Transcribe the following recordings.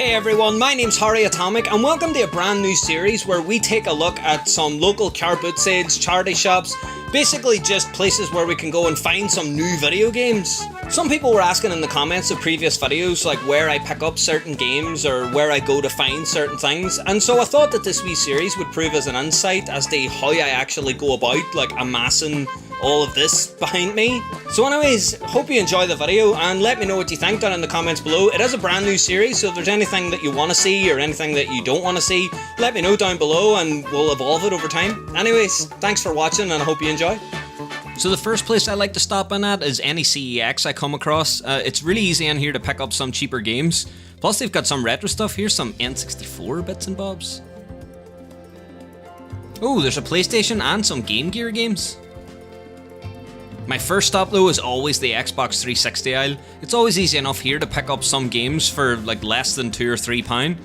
Hey everyone, my name's Harry Atomic and welcome to a brand new series where we take a look at some local car boot sales, charity shops, basically just places where we can go and find some new video games. Some people were asking in the comments of previous videos like where I pick up certain games or where I go to find certain things, and so I thought that this wee series would prove as an insight as to how I actually go about like amassing all of this behind me. So anyways, hope you enjoy the video and let me know what you think down in the comments below. It is a brand new series, so if there's anything that you want to see or anything that you don't want to see, let me know down below and we'll evolve it over time. Anyways, thanks for watching and I hope you enjoy. So the first place I like to stop in at is any CEX I come across. It's really easy in here to pick up some cheaper games. Plus they've got some retro stuff. Here's some N64 bits and bobs. Oh, there's a PlayStation and some Game Gear games. My first stop though is always the Xbox 360 aisle. It's always easy enough here to pick up some games for like less than £2 or £3.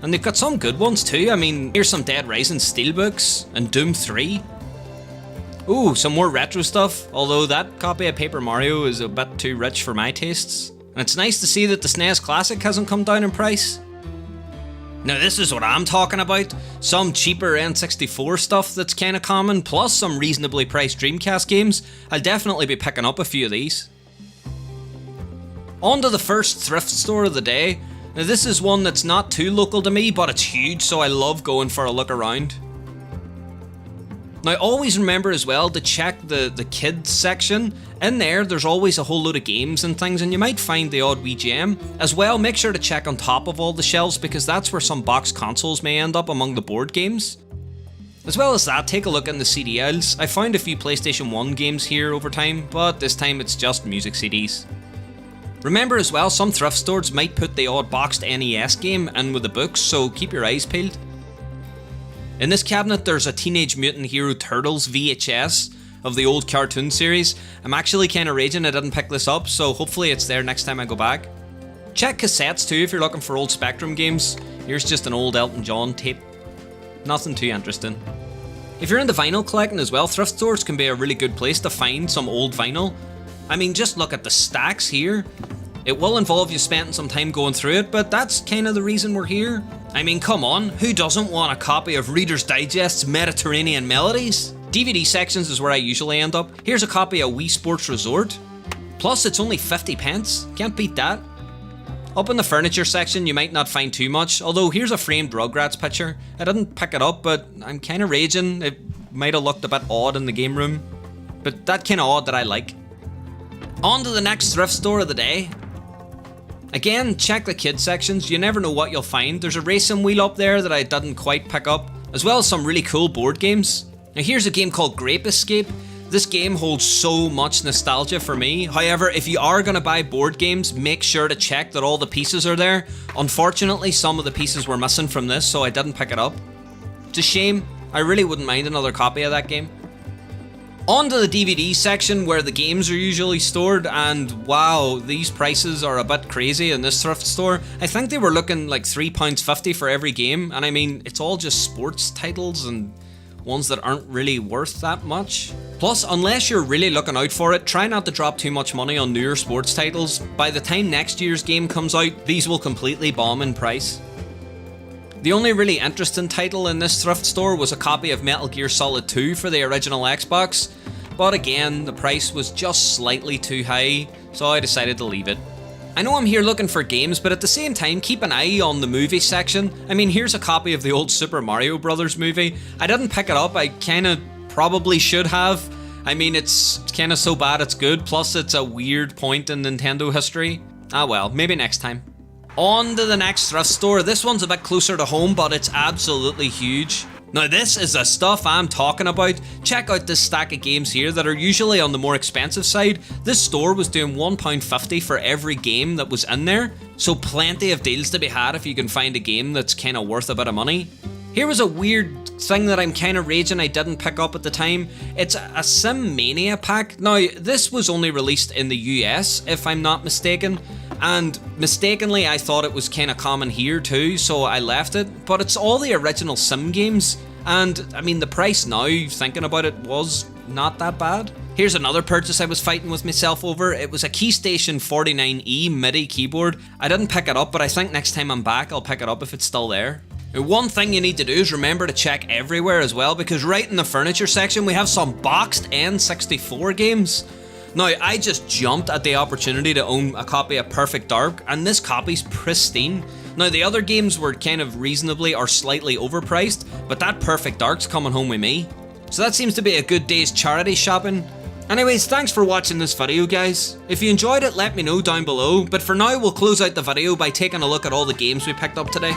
And they've got some good ones too. I mean, here's some Dead Rising Steelbooks and Doom 3. Ooh, some more retro stuff, although that copy of Paper Mario is a bit too rich for my tastes. And it's nice to see that the SNES Classic hasn't come down in price. Now this is what I'm talking about, some cheaper N64 stuff that's kinda common, plus some reasonably priced Dreamcast games. I'll definitely be picking up a few of these. On to the first thrift store of the day. Now this is one that's not too local to me, but it's huge, so I love going for a look around. Now always remember as well to check the kids section. In there, there's always a whole load of games and things, and you might find the odd wee gem. As well, make sure to check on top of all the shelves because that's where some boxed consoles may end up among the board games. As well as that, take a look in the CD aisles. I found a few PlayStation 1 games here over time, but this time it's just music CDs. Remember as well, some thrift stores might put the odd boxed NES game in with the books, so keep your eyes peeled. In this cabinet there's a Teenage Mutant Hero Turtles VHS of the old cartoon series. I'm actually kinda raging I didn't pick this up, so hopefully it's there next time I go back. Check cassettes too if you're looking for old Spectrum games. Here's just an old Elton John tape. Nothing too interesting. If you're into vinyl collecting as well, thrift stores can be a really good place to find some old vinyl. I mean, just look at the stacks here. It will involve you spending some time going through it, but that's kind of the reason we're here. I mean, come on, who doesn't want a copy of Reader's Digest's Mediterranean Melodies? DVD sections is where I usually end up. Here's a copy of Wii Sports Resort. Plus, it's only 50 pence. Can't beat that. Up in the furniture section, you might not find too much, although here's a framed Rugrats picture. I didn't pick it up, but I'm kind of raging. It might have looked a bit odd in the game room, but that kind of odd that I like. On to the next thrift store of the day. Again, check the kids sections, you never know what you'll find. There's a racing wheel up there that I didn't quite pick up, as well as some really cool board games. Now here's a game called Grape Escape. This game holds so much nostalgia for me. However, if you are going to buy board games, make sure to check that all the pieces are there. Unfortunately, some of the pieces were missing from this, so I didn't pick it up. It's a shame, I really wouldn't mind another copy of that game. On to the DVD section where the games are usually stored, and wow, these prices are a bit crazy in this thrift store. I think they were looking like £3.50 for every game, and I mean, it's all just sports titles and ones that aren't really worth that much. Plus, unless you're really looking out for it, try not to drop too much money on newer sports titles. By the time next year's game comes out, these will completely bomb in price. The only really interesting title in this thrift store was a copy of Metal Gear Solid 2 for the original Xbox, but again, the price was just slightly too high, so I decided to leave it. I know I'm here looking for games, but at the same time, keep an eye on the movie section. I mean, here's a copy of the old Super Mario Brothers movie. I didn't pick it up, I kinda probably should have. I mean, it's kinda so bad it's good, plus it's a weird point in Nintendo history. Ah well, maybe next time. On to the next thrift store. This one's a bit closer to home, but it's absolutely huge. Now this is the stuff I'm talking about. Check out this stack of games here that are usually on the more expensive side. This store was doing £1.50 for every game that was in there, so plenty of deals to be had if you can find a game that's kinda worth a bit of money. Here was a weird thing that I'm kinda raging I didn't pick up at the time. It's a Sim Mania pack. Now this was only released in the US if I'm not mistaken, and mistakenly I thought it was kinda common here too, so I left it, but it's all the original Sim games, and I mean the price now, thinking about it, was not that bad. Here's another purchase I was fighting with myself over. It was a Keystation 49E MIDI keyboard. I didn't pick it up, but I think next time I'm back I'll pick it up if it's still there. Now, one thing you need to do is remember to check everywhere as well, because right in the furniture section we have some boxed N64 games. Now, I just jumped at the opportunity to own a copy of Perfect Dark, and this copy's pristine. Now, the other games were kind of reasonably or slightly overpriced, but that Perfect Dark's coming home with me. So that seems to be a good day's charity shopping. Anyways, thanks for watching this video, guys. If you enjoyed it, let me know down below, but for now we'll close out the video by taking a look at all the games we picked up today.